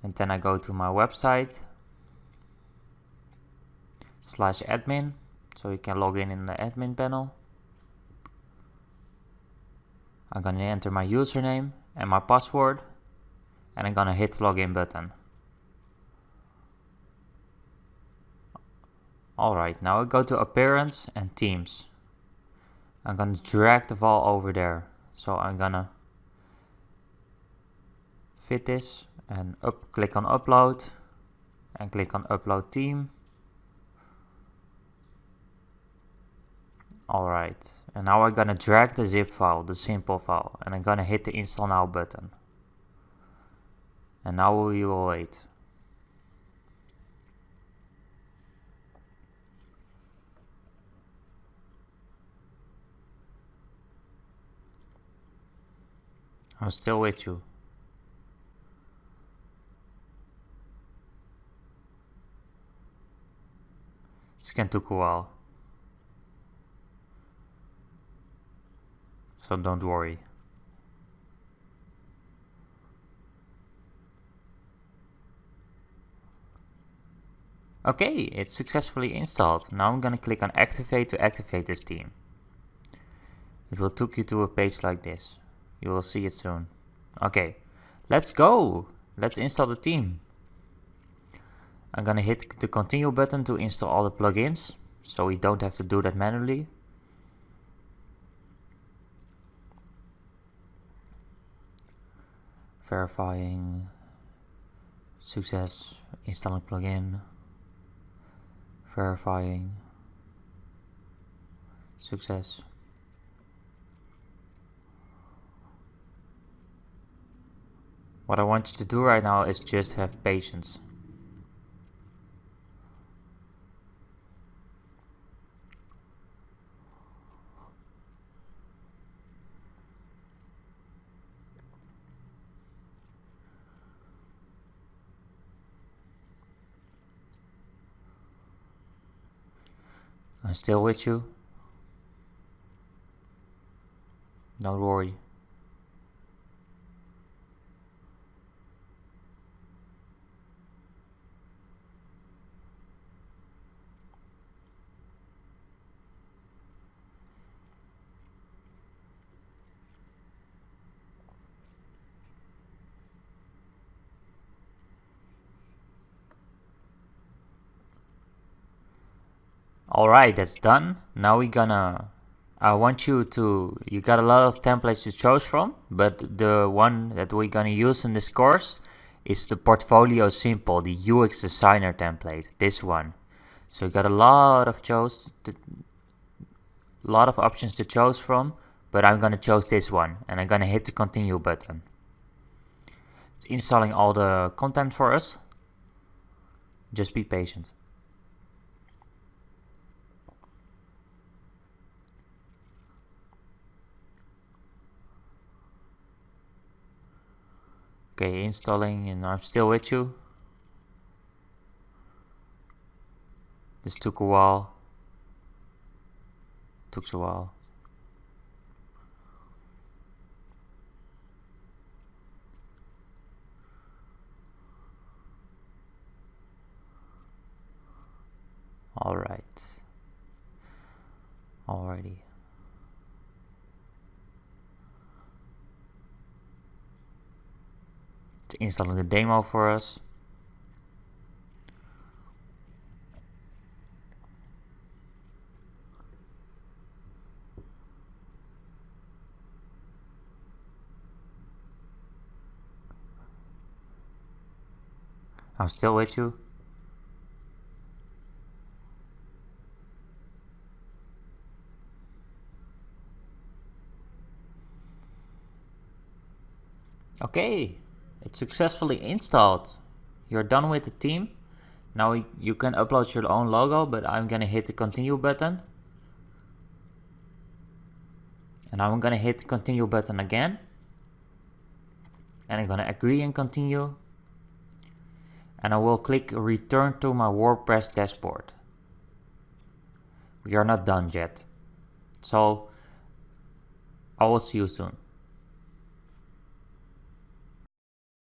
and then I go to my website /admin, so you can log in the admin panel. I'm gonna enter my username and my password, and I'm gonna hit login button. Alright, now I go to appearance and themes. I'm gonna drag the file over there. So I'm gonna fit this and click on upload and click on upload theme. Alright, and now I'm gonna drag the zip file, the simple file, and I'm gonna hit the install now button. And now we will wait. I'm still with you. This can take a while, so don't worry. Okay, it's successfully installed. Now I'm gonna click on activate to activate this theme. It will take you to a page like this. You will see it soon. Okay, let's go. Let's install the theme. I'm gonna hit the continue button to install all the plugins, so we don't have to do that manually. Verifying, success, installing plugin, verifying, success. What I want you to do right now is just have patience. I'm still with you. Don't worry. Alright, that's done. Now I want you got a lot of templates to choose from, but the one that we're gonna use in this course is the Portfolio Simple, the UX Designer template, this one. So you got a lot of options to choose from, but I'm gonna choose this one, and I'm gonna hit the continue button. It's installing all the content for us. Just be patient. Okay, installing, and I'm still with you. This took a while. Took a while. Alright. Alrighty. It's installing the demo for us. I'm still with you. Okay, it's successfully installed. You're done with the theme. Now you can upload your own logo, but I'm gonna hit the continue button. And I'm gonna hit the continue button again. And I'm gonna agree and continue. And I will click return to my WordPress dashboard. We are not done yet. So I will see you soon.